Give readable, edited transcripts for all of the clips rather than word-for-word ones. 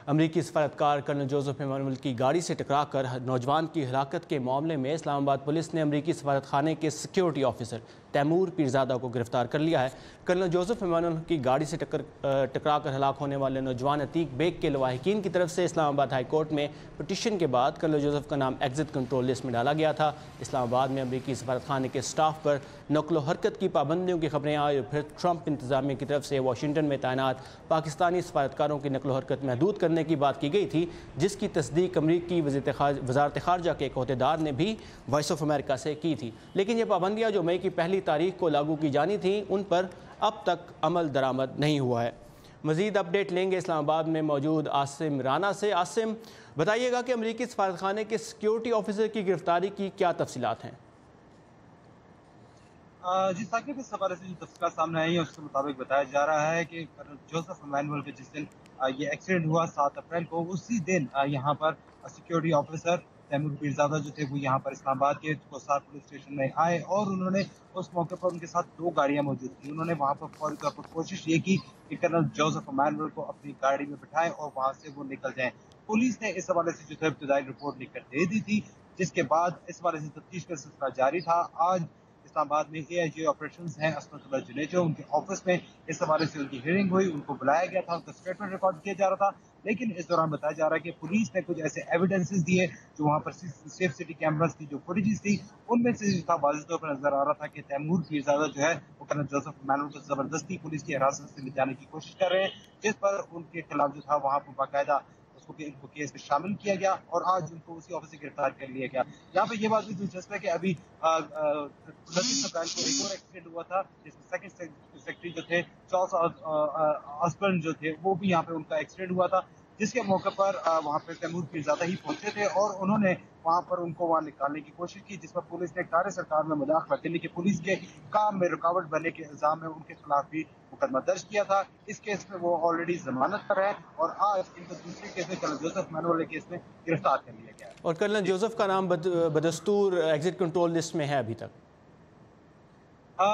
امریکی سفارتکار colonel Joseph Emmanuel کی گاڑی سے ٹکرا کر نوجوان کی ہلاکت کے معاملے میں اسلام آباد پولیس نے امریکی سفارت خانے کے سیکیورٹی آفیسر تیمور پیرزادہ کو گرفتار کر لیا ہے۔ کرنل جوزف ایمانویل کی گاڑی سے ٹکرا کر ہلاک ہونے والے نوجوان عتیق بیگ کے لواحقین کی طرف سے اسلام آباد ہائی کورٹ میں پٹیشن کے بعد کرنل جوزف کا نام ایگزٹ کنٹرول لسٹ میں ڈالا گیا تھا۔ اسلام آباد میں امریکی سفارت خانے کے سٹاف پر نقل و حرکت کی پابندیوں کی خبریں آئی اور پھر ٹرمپ انتظامیہ کی طرف سے واشنگٹن میں تعینات پاکستانی سفارتکاروں کی نقل و حرکت محدود کرنے کی بات کی گئی تھی، جس کی تصدیق امریکی وزارت خارجہ کے ایک عہدیدار نے بھی وائس آف امریکہ سے کی تھی، لیکن یہ پابندیاں جو مئی کی پہلی تاریخ کو لاگو کی جانی تھیں ان پر اب تک عمل درآمد نہیں ہوا ہے۔ مزید اپڈیٹ لیں گے اسلام آباد میں موجود عاصم رانا سے۔ عاصم، بتائیے گا کہ امریکی سفارتخانے کے سیکیورٹی آفیسر کی گرفتاری کی کیا تفصیلات ہیں؟ جی ثاقب، اس حوالے سے جو تفصیلات سامنے آئی ہیں اس کے مطابق بتایا جا رہا ہے کہ کرنل جوزف ایمانویل کے جس دن یہ ایکسیڈنٹ ہوا 7 اپریل کو، اسی دن یہاں پر سیکیورٹی آفیسر تیمور پیرزادہ جو تھے وہ یہاں پر اسلام آباد کے کوسار پولیس اسٹیشن میں آئے اور انہوں نے اس موقع پر ان کے ساتھ 2 گاڑیاں موجود تھیں۔ انہوں نے وہاں پر فوری طور پر کوشش یہ کی کہ کرنل جوزف ایمانویل کو اپنی گاڑی میں بٹھائیں اور وہاں سے وہ نکل جائیں۔ پولیس نے اس حوالے سے جو ہے ابتدائی رپورٹ لکھ کر دے دی تھی، جس کے بعد اس حوالے سے تفتیش کا سلسلہ جاری تھا۔ آج اسلام آباد میں اے آئی جی آپریشنز ہیں عصمت اللہ جنیجو، ان کے آفس میں اس حوالے سے ان کی ہیئرنگ ہوئی، ان کو بلایا گیا تھا، ان کا اسٹیٹمنٹ ریکارڈ کیا جا رہا تھا، لیکن اس دوران بتایا جا رہا ہے کہ پولیس نے کچھ ایسے ایویڈنسز دیے جو وہاں پر سیف سٹی کیمراز کی جو فوٹیجز تھی ان میں سے تھا، واضح طور پر نظر آ رہا تھا کہ تیمور پیرزادہ جو ہے وہ کرنل جوزف ایمانویل کو زبردستی پولیس کی حراست سے لے جانے کی کوشش کر رہے ہیں، جس پر ان کے خلاف جو تھا وہاں پر باقاعدہ ان کو کیس میں شامل کیا گیا اور آج ان کو اسی آفس سے گرفتار کر لیا گیا۔ یہاں پہ یہ بات بھی دلچسپ ہے کہ ابھی 29 اپریل کو ایک اور ایکسیڈنٹ ہوا تھا جس میں سیکنڈ سیکرٹری جو تھے چارلس آسبرن جو تھے وہ بھی یہاں پہ ان کا ایکسیڈنٹ ہوا تھا، جس کے موقع پر وہاں پہ تیمور پیرزادہ ہی پہنچے تھے اور انہوں نے وہاں پر ان کو وہاں نکالنے کی کوشش کی، جس پر پولیس نے کار سرکار میں مداخلت یعنی کہ پولیس کے کام میں رکاوٹ بننے کے الزام میں ان کے خلاف بھی مقدمہ درج کیا تھا۔ اس کیس میں وہ آلریڈی ضمانت پر ہے اور آج ان کو دوسرے کیس میں کرنل جوزف ایمانویل کیس میں گرفتار کر لیا گیا ہے۔ اور کرنل جوزف کا نام بدستور ایگزٹ کنٹرول لسٹ میں ہے ابھی تک؟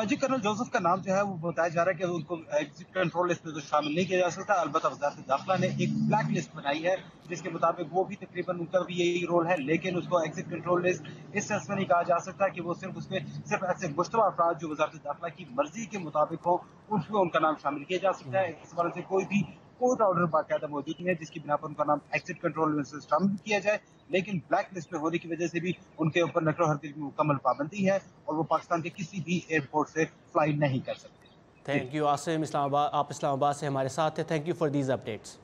جی کرنل جوزف کا نام جو ہے وہ بتایا جا رہا ہے کہ ان کو ایگزٹ کنٹرول لسٹ میں تو شامل نہیں کیا جا سکتا، البتہ وزارت داخلہ نے ایک بلیک لسٹ بنائی ہے جس کے مطابق وہ بھی تقریباً ان کا بھی یہی رول ہے، لیکن اس کو ایگزٹ کنٹرول لسٹ اس سینس میں نہیں کہا جا سکتا کہ وہ صرف اس میں صرف ایسے مشتبہ افراد جو وزارت داخلہ کی مرضی کے مطابق ہو اس میں ان کا نام شامل کیا جا سکتا ہے۔ اس حوالے سے کوئی بھی کورٹ آرڈر باقاعدہ موجود نہیں ہے جس کی بنا پر ان کا نام ایگزٹ کنٹرول لسٹ سے شامل کیا جائے، لیکن بلیک لسٹ میں ہونے کی وجہ سے بھی ان کے اوپر نقل و حرکت کی مکمل پابندی ہے اور وہ پاکستان کے کسی بھی ایئرپورٹ سے فلائی نہیں کر سکتے۔ تھینک یو عاصم، آپ اسلام آباد سے ہمارے ساتھ ہیں۔ Thank you for these updates.